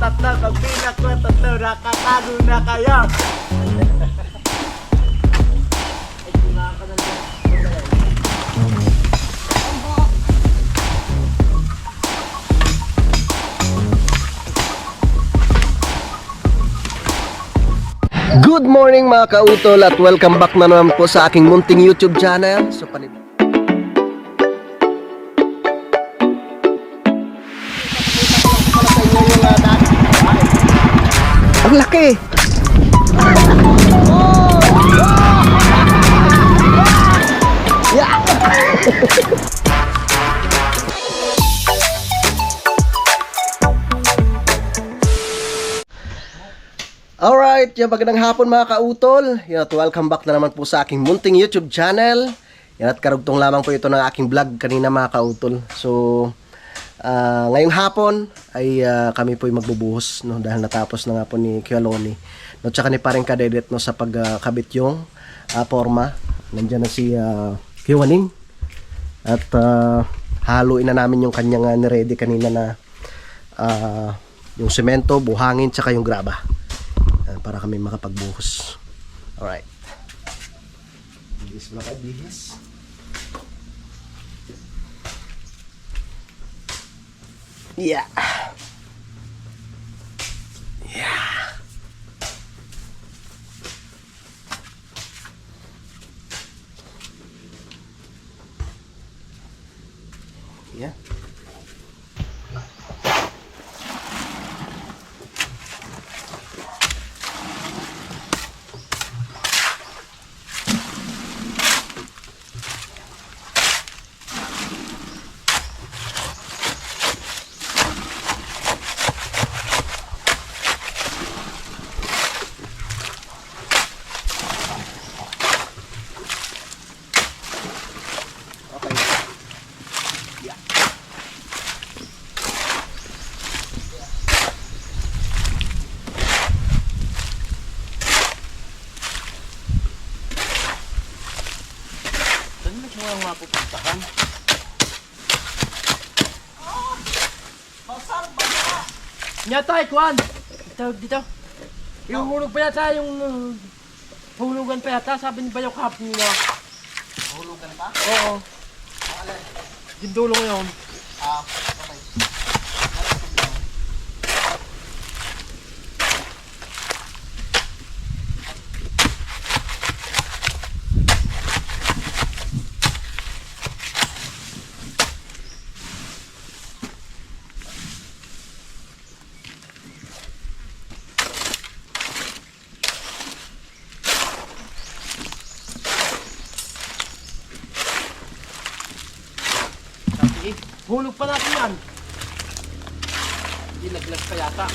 tatlo, pagbilang ko tatlo, nakatago na kayo. Good morning mga kautol at welcome back na naman po sa aking munting YouTube channel. So ang laki! Alright, magandang hapon mga kautol. At welcome back na naman po sa aking munting YouTube channel. At karugtong lamang po ito ng aking vlog kanina mga kautol. So, ngayong hapon ay kami po ay magbubuhos, no, dahil natapos na nga po ni Kialoni, no, tsaka ni Paring Kadedet, no, sa pagkabit yung forma. Nandiyan na si Kiwaning. At haluin na namin yung kanyang niready kanina na yung semento, buhangin, tsaka yung graba. Para kami makapagbuhos. Alright. Bihis mo na kayo, bihis. Yeah. Yeah. Yeah. Ang mapupuntahan. Nya tayo, Kwan! Dito. Yung pa yata, yung hulugan pa yata, sabi ni Bayo kahapon nila. Hulugan pa? Oo. Yung dulo ngayon. Okay. Hulog pa natin yan. Ilaglag pa yata.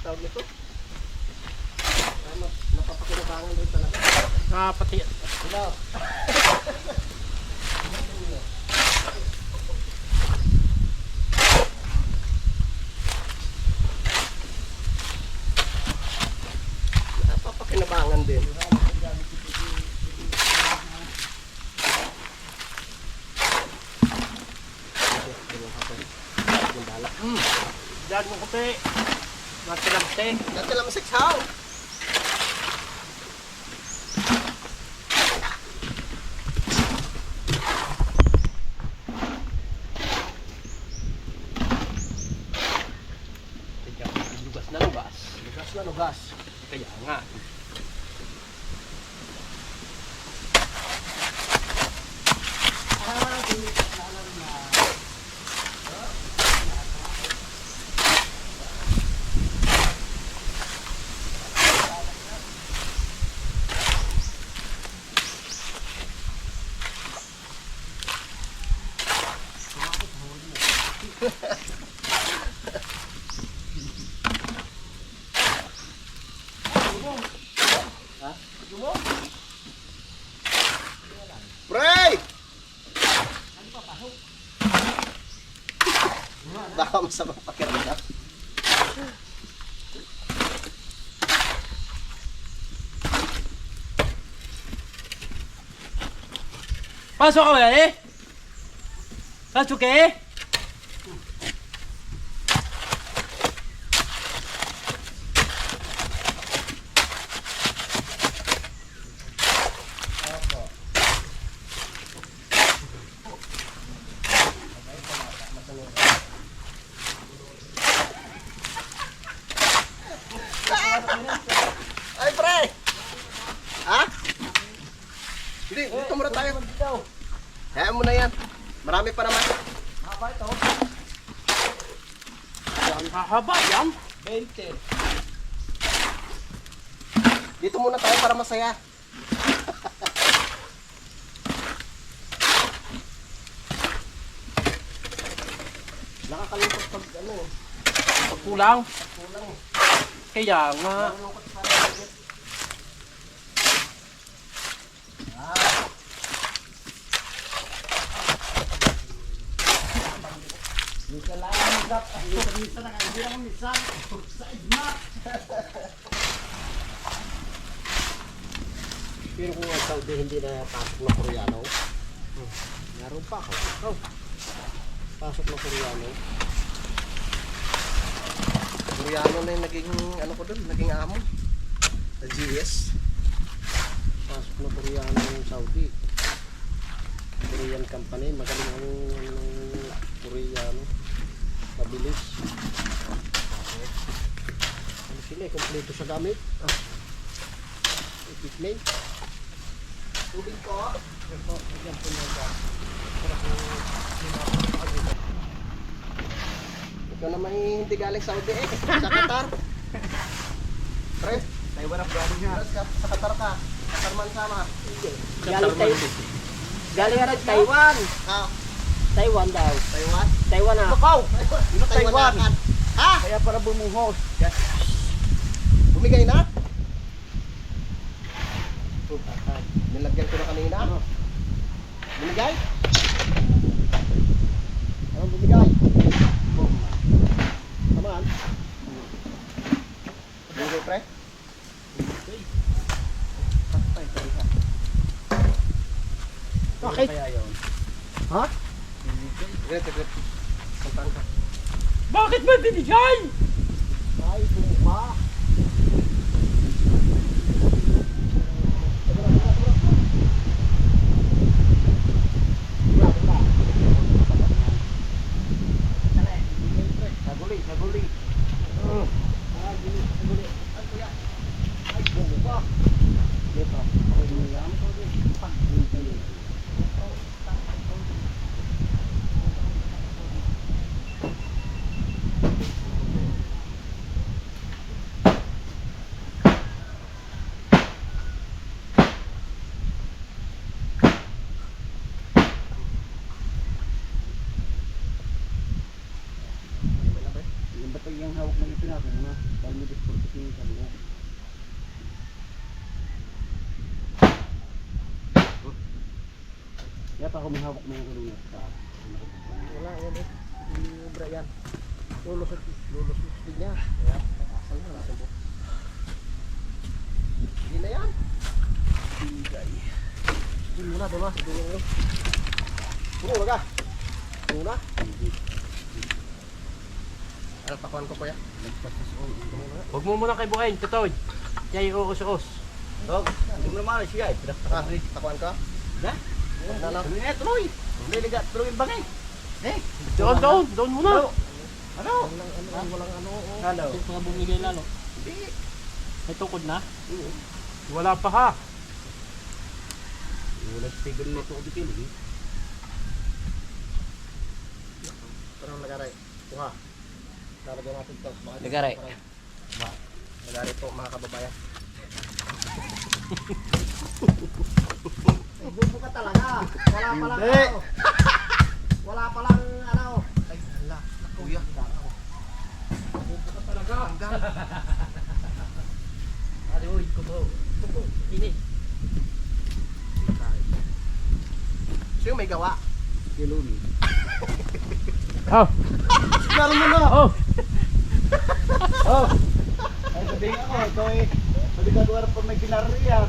Tawag nito. Napapakinabangan rin talaga. Pati. Hello. Napapakinabangan din. Dahil mo kape. Natilamte. Natilamsik how? Lugas na lugas. Lugas na lugas. Kaya nga. Ha? Pre! Baka masama pakiramdam. Pasok ka ba eh? Pasok eh? Ay, pre! Ha? Hindi, dito muna tayo. Kaya mo na yan. Marami pa naman. Haba yan. 20. Dito muna tayo para masaya. Nakakalungkot pag ano. Kulang. Kulang. Kaya nga. Nakakalungkot sa parang. Misa lang ang gap. Misa na hindi lang misa. Sa igma. Pero kung ang Saudi hindi na pasok na Koreano, meron pa ako. Oh, pasok na Koreano. Koreano na yung naging, ano ko doon, naging amo. Sa GS. Pasok na Koreano yung Saudi. Korean company, magaling ang Koreano. Mabilis. Okay. Ano sila, kompleto sa gamit. Equipment. Tubig ko. Ito, bigyan po na ito. Ito naman hindi galing Saudi eh. Sa Qatar. Pre, Taiwan ang galing nga. sa Qatar ka. Qatar man sama. Galing nga ng Taiwan. Ah, Taiwan daw. Taiwan. Taiwan na. Lukaw! Taiwan. Ha? Kaya para bumuhos. Bumigay na? Nilagyan ko na kanina. Bumigay? Ano bumigay? Tamaan? Bumigay pre? Bakit? Ha? Great. Kantaan ka. Bakit ba binigay? Ay, bumba. Saguli. Ay, bumba. Dito. Ako binigyan. Yung batay yung hawak ng ipinako na dahil may disportation sa loob. Kaya pa ako may hawak mo yung kulungan sa Wala yan eh. Hindi ubra yan. Lulusot din niya. Kaya, asal na natin po. Hindi na yan. Hindi muna, diba? Hindi muna yun. Puno ka. Puno na. Ano, pakuhan ko po yan. Huwag mo muna kay buhayin, Totoy. Kaya iuos-us. Dog, hindi mo naman siya eh. Ah, pakuhan ka? Na? Ano? Tuloy na, tuloy. Tuloy yung bangay. Doon muna. Ano? Walang ano. Ano? Ito nga bumigay lalo. Hindi. May tukod na? Wala pa ha. Wala sa tigil nito ko dito eh. Parang nagaray. Kuha. Lalagyan natin ito. Nagaray. Nagaray po mga kababayan. Ay, bubo ka talaga. Wala pa lang Hindi. ano. Wala pa lang ano. Ay, hala. Kuya. Talaga. Ano, kubo. Kubo. Ini. Sino may gawa? Kilumi. Oh. Meron mo na! Oh. Oh! Ay, sabihin ako, ito eh. Maligagawa pa may kinariyan.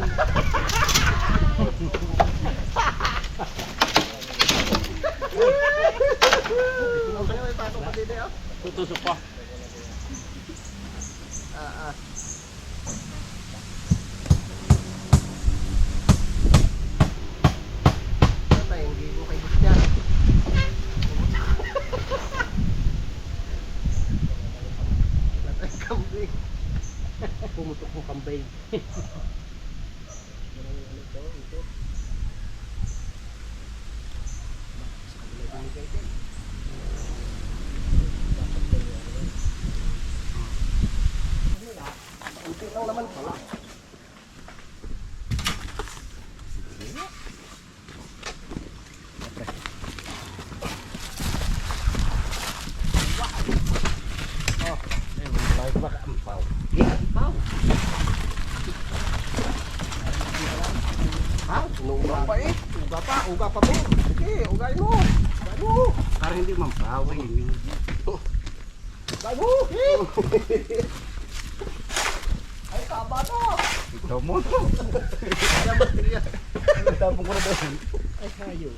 Ang kayo may pato pa dito, oh. Tutusok pa. Tatay, hindi mo kay gusto niya. Tatay, kambing. Pumutok mo kambay. Unti lang naman pala. Inuuga pa eh. Uga pa po. Sige, ugay mo. Ugay mo. Para hindi mampawa yun. Ugay mo. Ay, taba to. Ito mo. Kaya baterya. Tapong ko na doon. Ay, hayo.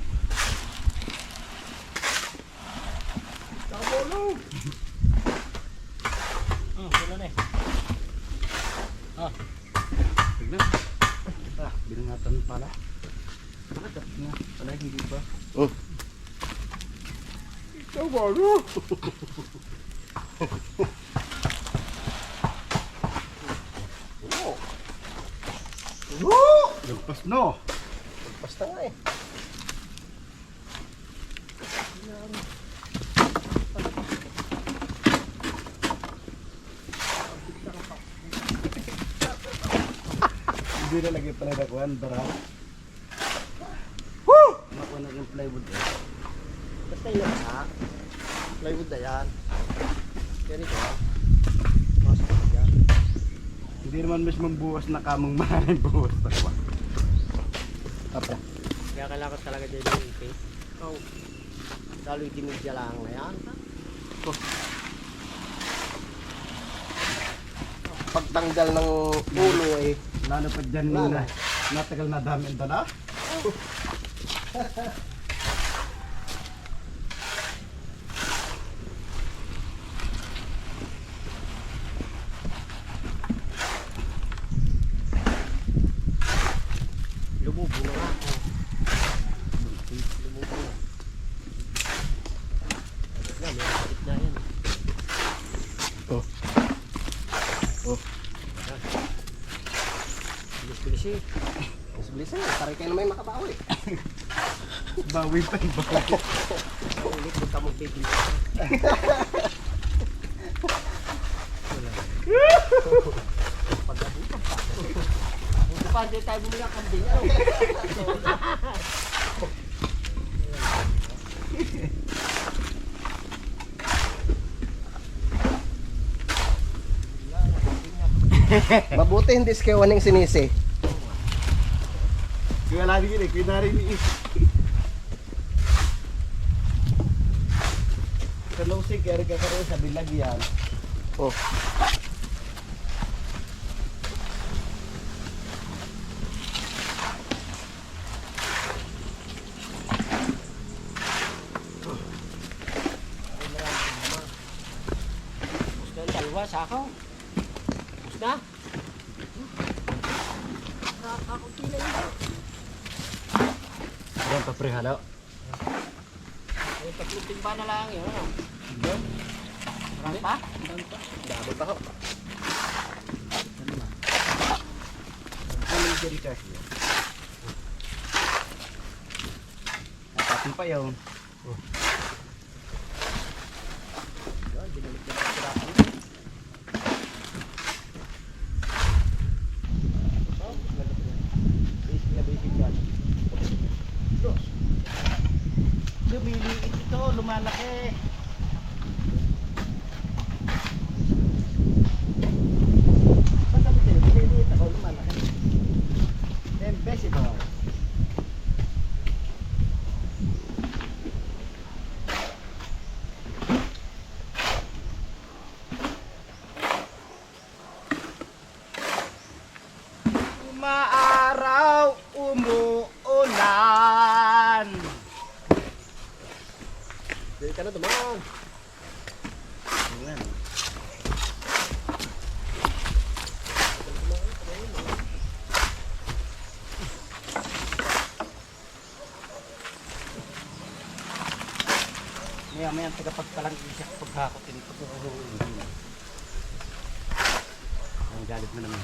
Tabo no. Wala na eh. Tignan. Binangatan pala. Agad na. Wala hindi ba? Taba no. Lagpas no. Basta nga eh. Hindi na lagi pala nakuhan. Dara. Nakuha na yung plywood eh. Basta yun ha. Plywood na yan. Kaya ko. Masok ka dyan. Hindi naman mas mambuwas na kamang maraming buwas. Apa? Kaya kailangan talaga din yung ipin. Oh. Lalo yung dinidya lang na yan. Pagtanggal ng ulo eh. Lalo pa dyan Lalo. na natagal na dami ang dala. Lumubo na nga. Lumubo na. Yan, may sakit na yan. Bilis-bilis eh. Mas bilisan yan. Taray kayo na may makabawi. Bawi pa yung bawi. Ulit, huwag ka magbibilis. Hindi pa, hindi tayo bumili ang kambing. Ano? Mabuti hindi skewan yung sinisi. Kaya lagi yun eh. Kaya narinig eh. Sa lusig, kaya rin kakaroon sa bilag yan. Oh. Gusto yung dalawa, sakaw. Gusto na? Nakakunti na yun. Yan pa pre, halo. Ay, tatlong timba na lang yun. Ano? Marami pa? Dami pa ho. Ano yung diri ka? Apatin pa yun. Yan, binalik na pagkirapan. Basic na basic yan. Lumiliit ito, lumalaki. Pagkabit din, lumiliit ako, lumalaki. maaraw umuulan. Dili ka na dumaan. Maya tagapagpalang isyak paghakotin pagkukuruin. Ang galit mo naman.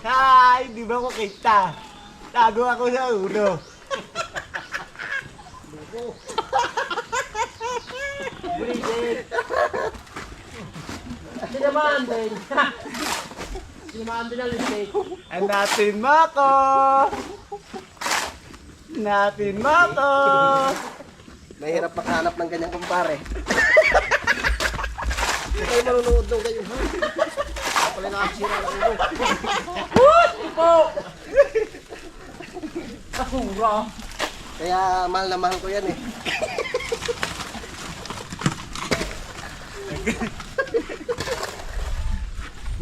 Hi! Di ba ko kita? Tago ako sa ulo. Bulisit. Sinamaan din. Sinamaan din ang lisik. Hanapin mo ako! Hanapin mo ako! Mahirap makahanap ng ganyang kumpare. Hindi kayo manunood daw kayo. Pala nakasira lang ulo. Po! Kasura. Kaya mahal na mahal ko yan eh.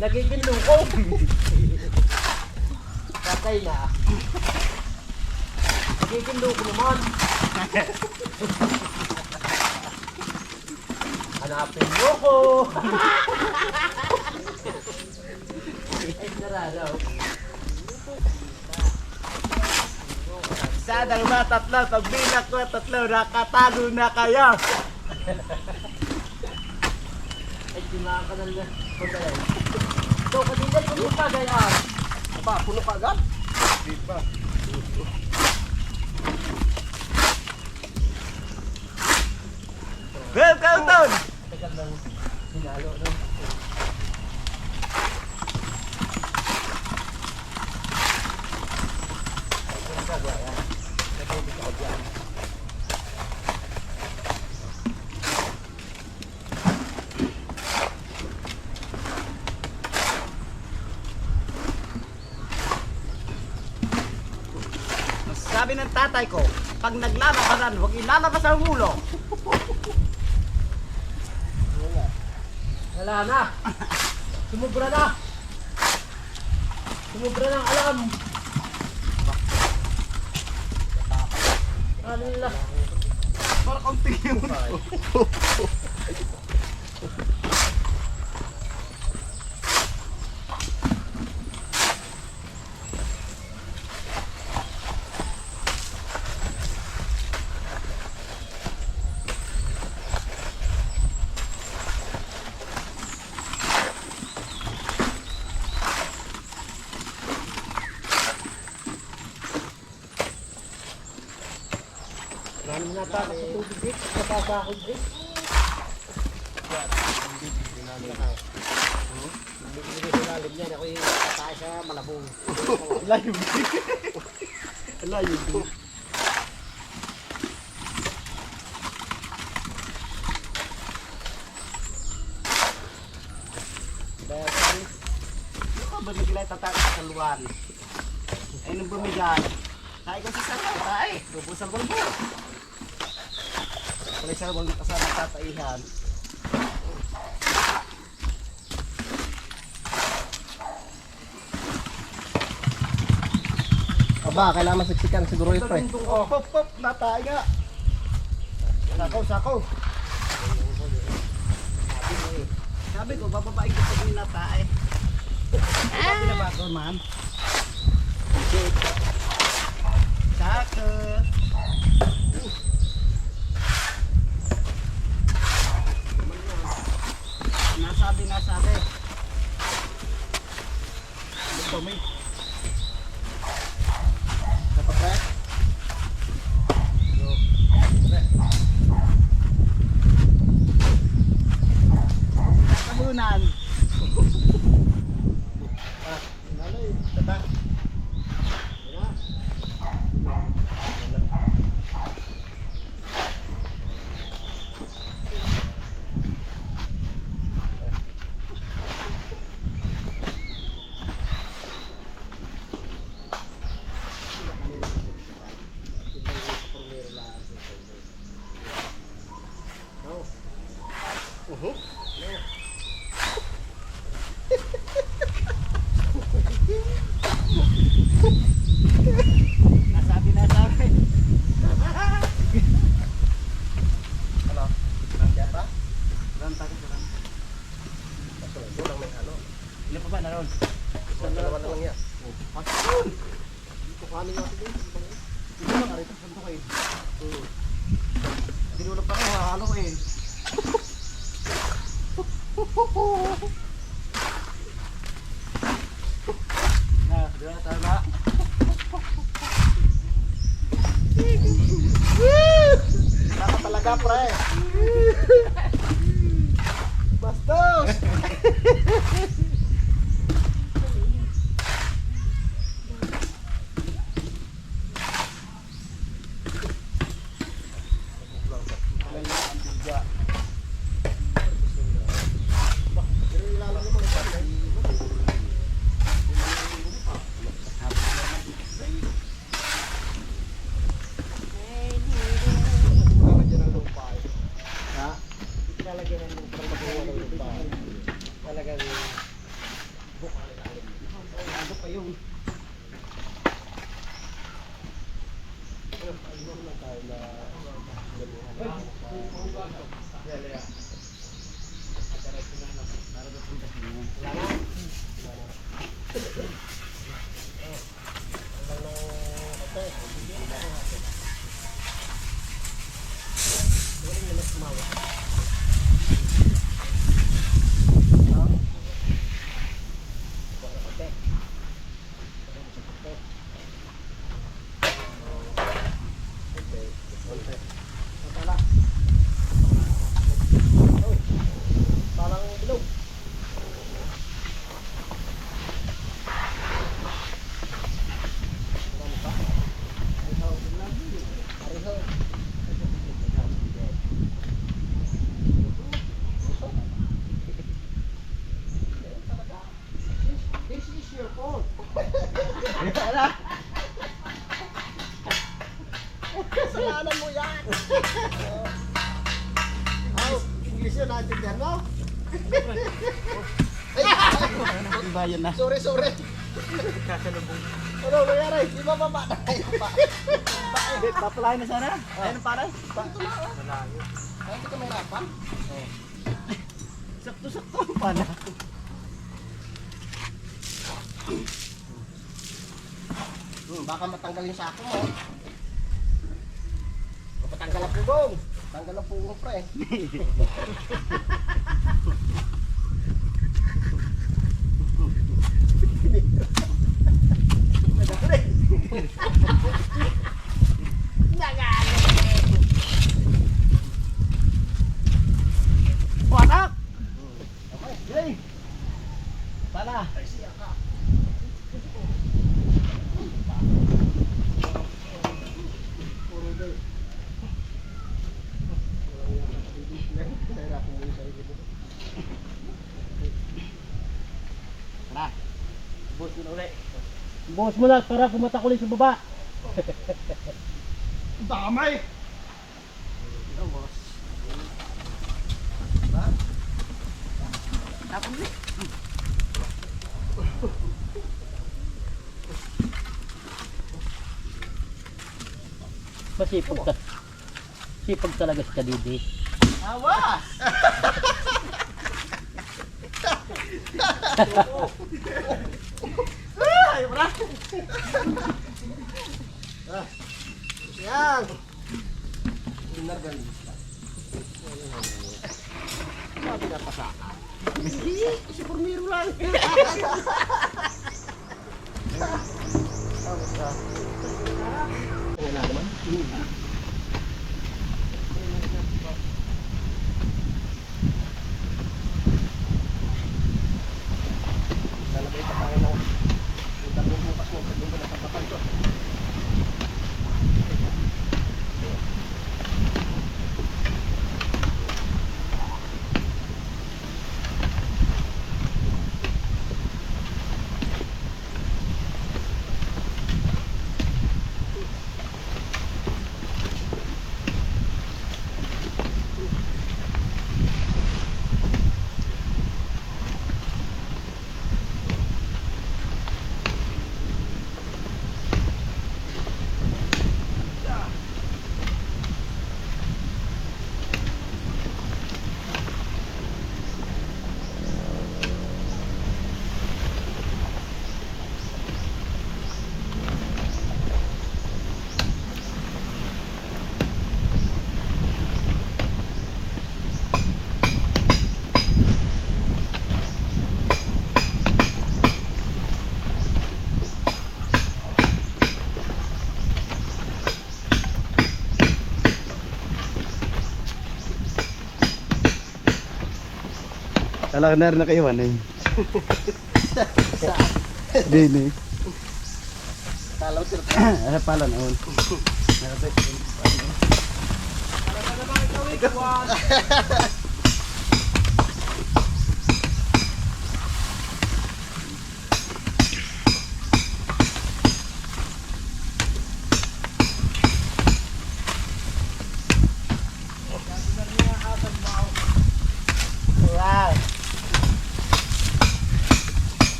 Nagiging luko. Patay na. Nagiging luko naman. Hanapin mo ko. Ay, nararaw. Sa dalawa, tatlo, pagbilang ko, tatlo, nakatago na kayo. Ay, dimaan ka na lang. Pagkalay. So, kanina puno pa gayaan. Aba, puno ka agad? Diba? Welcome down! Tagal lang sinalo, no? Sabi ng tatay ko, pag naglalabasan, huwag ilalabas ang ulo. Wala na. Sumubra na. Sumubra ng alam. Allah. Para kaunting yun. Marami na natakas sa tubig dik. Napasakod dik. Hindi ko lalim yan. Ako yung tatay sa malabong. Layo. Layo. Ano ba bigla tatakas sa luwan? Ay nung bumigay. Kaya ko sa tatay. Bubusan ko mo. Kaya sa luwan kasama tataihan. Aba, kailangan masiksikan siguro ito eh. Pop, natay nga. Sakaw. Sabi ko, bababain ko pag natay. Sabi na ba ako, ma'am? Saka. Nasabi. Ito may. Dapat ba? Kabunan. Naloy, tata. Arito sundukin. Dinulog pa rin, hahaluin. Na, doon tayo ba? Baka talaga, pre. Bastos! Kasalanan mo yan! English yun, naintindihan mo? Bayan na. Sorry. Kasalubong. Ano nangyari? Di ba baba na kayo pa? Papalain na sana. Ayun para. Malayo. Ay, hindi ka mahirapan? Sakto-sakto pa na. Baka matanggal yung sako mo. Patanggal ang pugong. Tanggal ang pugong, pre. Panak! Yay! Pana! Tara. Bus mo na ulit. Buhos mo na para pumatak ulit sa baba. Damay! Ito, boss. Tapon ulit. Masipag ka. Sipag talaga si Kadidi. Awas! Ay, bra! Yan! Sabi na pasaan. Hindi, si Formiro lang. Wala naman. Lalagay pa tayo ng dalawang bukas mo. Doon ko natapatan ko. Ala ka na rin nakaiwan eh. Dini. Talaw sir. Ano pala noon? Wow.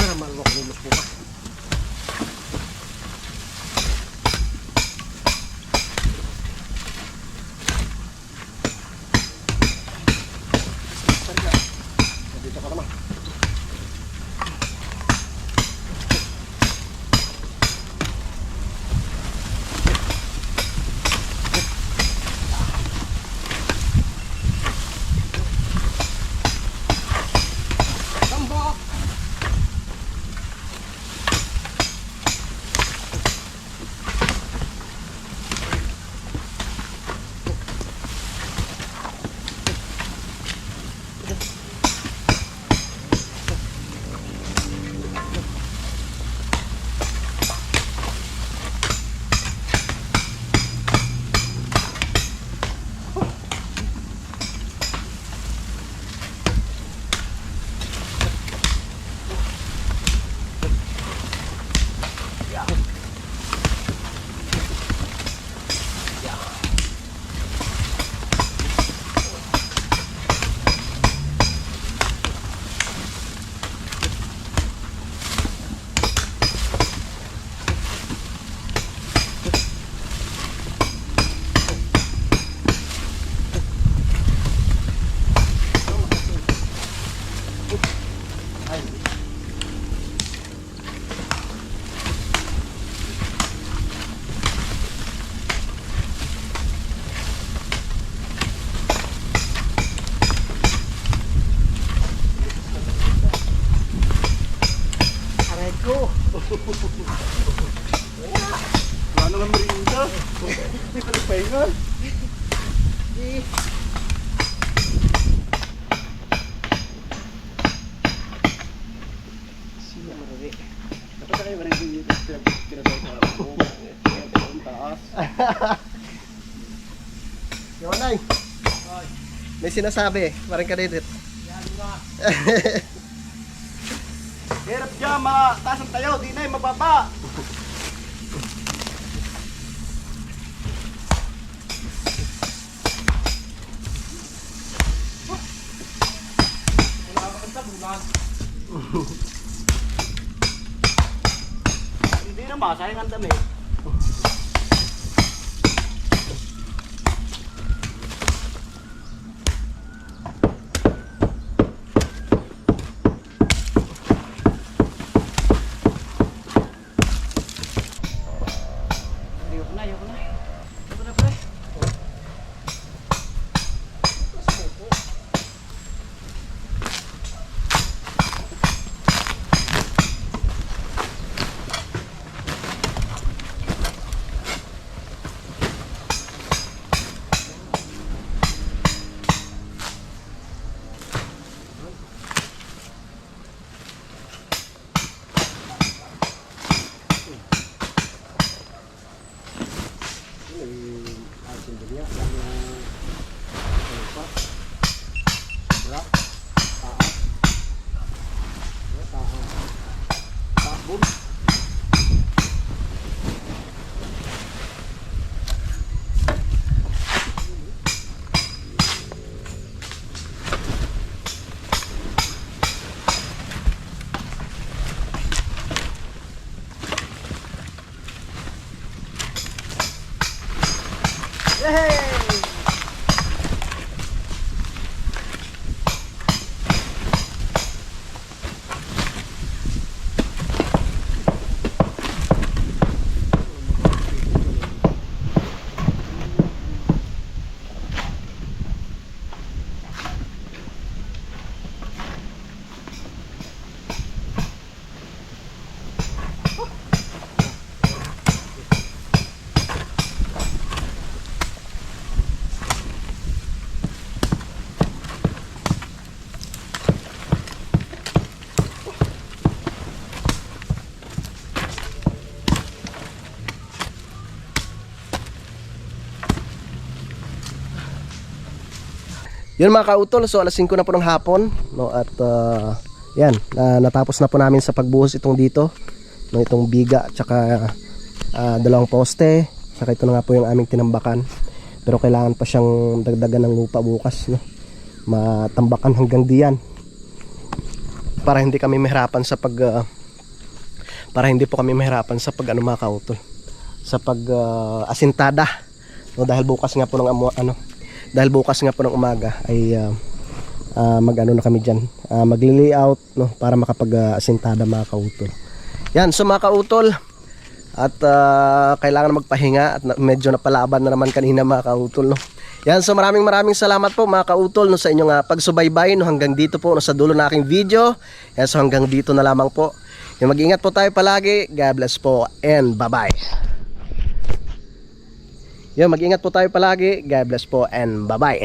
Para malwak nilok po ka. Dito ka naman. Aray ko. Ano lang merinda? Hindi ka nagpahinga. Siya marami. Dapat na kayo merinda dito. Pinatay ko lang ako. Ang taas. Yowanay. May sinasabi. Maring ka dito. Hirap dyan, mataas ang tayo. Di na yung mababa. Hindi na masayang ang dami. Ayoko na, ayoko na. Ayoko na, pre. Yun mga kautol, so alas 5 na po ng hapon, no, at yan, natapos na po namin sa pagbuhos itong dito, no, itong biga tsaka dalawang poste, tsaka ito na nga po yung aming tinambakan. Pero kailangan pa siyang dagdagan ng lupa bukas, no, matambakan hanggang diyan para hindi kami mahirapan sa para hindi po kami mahirapan sa mga kautol, sa asintada, no, dahil bukas nga po ng umaga ay mag-ano na kami diyan, magli-layout, no, para makapag asintada mga kautol. Yan, so mga kautol, at kailangan magpahinga at medyo napalaban na naman kanina mga kautol, no. Yan, so maraming salamat po mga kautol, no, sa inyong pagsubaybay, no, hanggang dito po, no, sa dulo na aking video. Yan, so hanggang dito na lamang po. Yan, mag-ingat po tayo palagi. God bless po and bye-bye. Yan, mag-ingat po tayo palagi. God bless po and bye-bye.